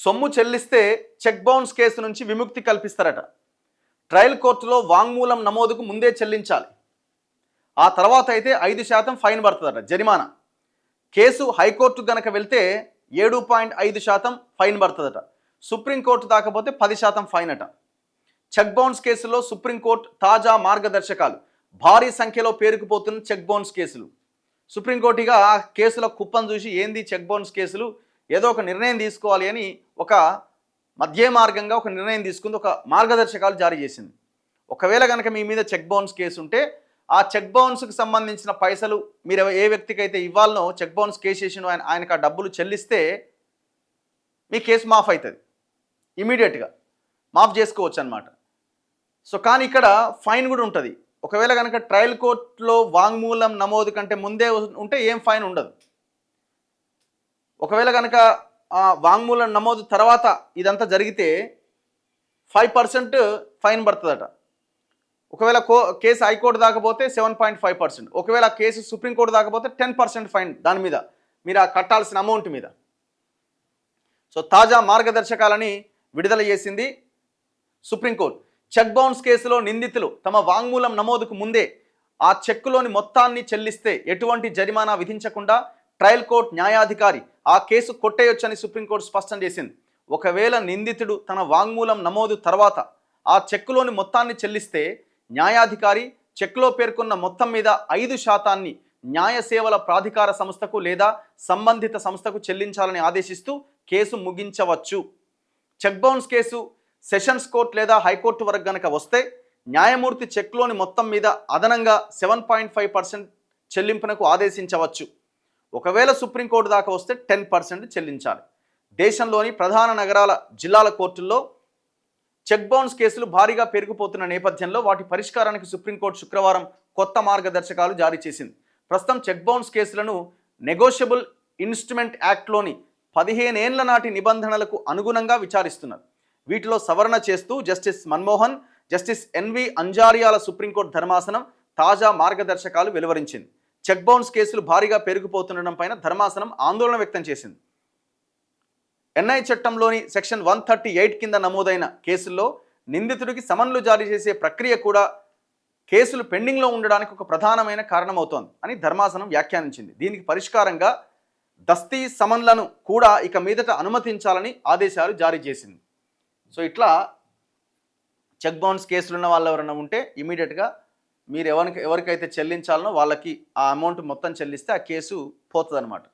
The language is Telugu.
సొమ్ము చెల్లిస్తే చెక్ బౌన్స్ కేసు నుంచి విముక్తి కల్పిస్తారట. ట్రయల్ కోర్టులో వాంగ్మూలం నమోదుకు ముందే చెల్లించాలి. ఆ తర్వాత అయితే 5% ఫైన్ పడుతుందట, జరిమానా. కేసు హైకోర్టు గనక వెళ్తే 7.5% ఫైన్ పడుతుందట. సుప్రీంకోర్టు దాకపోతే 10% ఫైన్ అట. చెక్ బౌన్స్ కేసులో సుప్రీంకోర్టు తాజా మార్గదర్శకాలు. భారీ సంఖ్యలో పేరుకుపోతున్న చెక్ బౌన్స్ కేసులు. సుప్రీంకోర్టు ఇక ఆ కేసుల కుప్పం చూసి ఏంది చెక్ బౌన్స్ కేసులు, ఏదో ఒక నిర్ణయం తీసుకోవాలి అని ఒక మధ్య మార్గంగా ఒక నిర్ణయం తీసుకుంది, ఒక మార్గదర్శకాలు జారీ చేసింది. ఒకవేళ కనుక మీ మీద చెక్ బౌన్స్ కేసు ఉంటే ఆ చెక్ బౌన్స్కి సంబంధించిన పైసలు మీరు ఏ వ్యక్తికి అయితే ఇవ్వాలనో, చెక్ బౌన్స్ కేసు చేసిన ఆయనకు ఆ డబ్బులు చెల్లిస్తే మీ కేసు మాఫ్ అవుతుంది, ఇమీడియట్గా మాఫ్ చేసుకోవచ్చు అనమాట. సో కానీ ఇక్కడ ఫైన్ కూడా ఉంటుంది. ఒకవేళ కనుక ట్రయల్ కోర్టులో వాంగ్మూలం నమోదు కంటే ముందే ఉంటే ఏం ఫైన్ ఉండదు. ఒకవేళ కనుక వాంగ్మూలం నమోదు తర్వాత ఇదంతా జరిగితే 5% ఫైన్ పడుతుందట. ఒకవేళ కేసు హైకోర్టు దాకపోతే 7.5%, ఒకవేళ కేసు సుప్రీంకోర్టు దాకపోతే 10% ఫైన్ దాని మీద, మీరు ఆ కట్టాల్సిన అమౌంట్ మీద. సో తాజా మార్గదర్శకాలని విడుదల చేసింది సుప్రీంకోర్టు. చెక్ బౌన్స్ కేసులో నిందితులు తమ వాంగ్మూలం నమోదుకు ముందే ఆ చెక్కులోని మొత్తాన్ని చెల్లిస్తే ఎటువంటి జరిమానా విధించకుండా ట్రయల్ కోర్టు న్యాయాధికారి ఆ కేసు కొట్టేయొచ్చని సుప్రీంకోర్టు స్పష్టం చేసింది. ఒకవేళ నిందితుడు తన వాంగ్మూలం నమోదు తర్వాత ఆ చెక్కులోని మొత్తాన్ని చెల్లిస్తే న్యాయాధికారి చెక్లో పేర్కొన్న మొత్తం మీద 5% న్యాయ సేవల ప్రాధికార సంస్థకు లేదా సంబంధిత సంస్థకు చెల్లించాలని ఆదేశిస్తూ కేసు ముగించవచ్చు. Check bounce case sessions court లేదా హైకోర్టు వరకు గనక వస్తే న్యాయమూర్తి చెక్లోని మొత్తం మీద అదనంగా 7.5% చెల్లింపునకు ఆదేశించవచ్చు. ఒకవేళ సుప్రీంకోర్టు దాకా వస్తే 10% చెల్లించాలి. దేశంలోని ప్రధాన నగరాల జిల్లాల కోర్టుల్లో చెక్ బౌన్స్ కేసులు భారీగా పెరిగిపోతున్న నేపథ్యంలో వాటి పరిష్కారానికి సుప్రీంకోర్టు శుక్రవారం కొత్త మార్గదర్శకాలు జారీ చేసింది. ప్రస్తుతం చెక్ బౌన్స్ కేసులను నెగోషియబుల్ ఇన్స్ట్రుమెంట్ యాక్ట్లోని 15 ఏళ్ల నాటి నిబంధనలకు అనుగుణంగా విచారిస్తున్నారు. వీటిలో సవరణ చేస్తూ జస్టిస్ మన్మోహన్, జస్టిస్ ఎన్వి అంజారియాల సుప్రీంకోర్టు ధర్మాసనం తాజా మార్గదర్శకాలు వెలువరించింది. చెక్ బౌన్స్ కేసులు భారీగా పెరిగిపోతుండడం పైన ధర్మాసనం ఆందోళన వ్యక్తం చేసింది. ఎన్ఐ చట్టంలోని సెక్షన్ 138 కింద నమోదైన కేసుల్లో నిందితుడికి సమన్లు జారీ చేసే ప్రక్రియ కూడా కేసులు పెండింగ్లో ఉండడానికి ఒక ప్రధానమైన కారణమవుతోంది అని ధర్మాసనం వ్యాఖ్యానించింది. దీనికి పరిష్కారంగా దస్తీ సమన్లను కూడా ఇక మీదట అనుమతించాలని ఆదేశాలు జారీ చేసింది. సో ఇట్లా చెక్ బౌన్స్ కేసులు ఉన్న వాళ్ళు ఎవరైనా ఉంటే ఇమీడియట్గా మీరు ఎవరికైతే చెల్లించాలనో వాళ్ళకి ఆ అమౌంట్ మొత్తం చెల్లిస్తే ఆ కేసు పోతుంది అన్నమాట.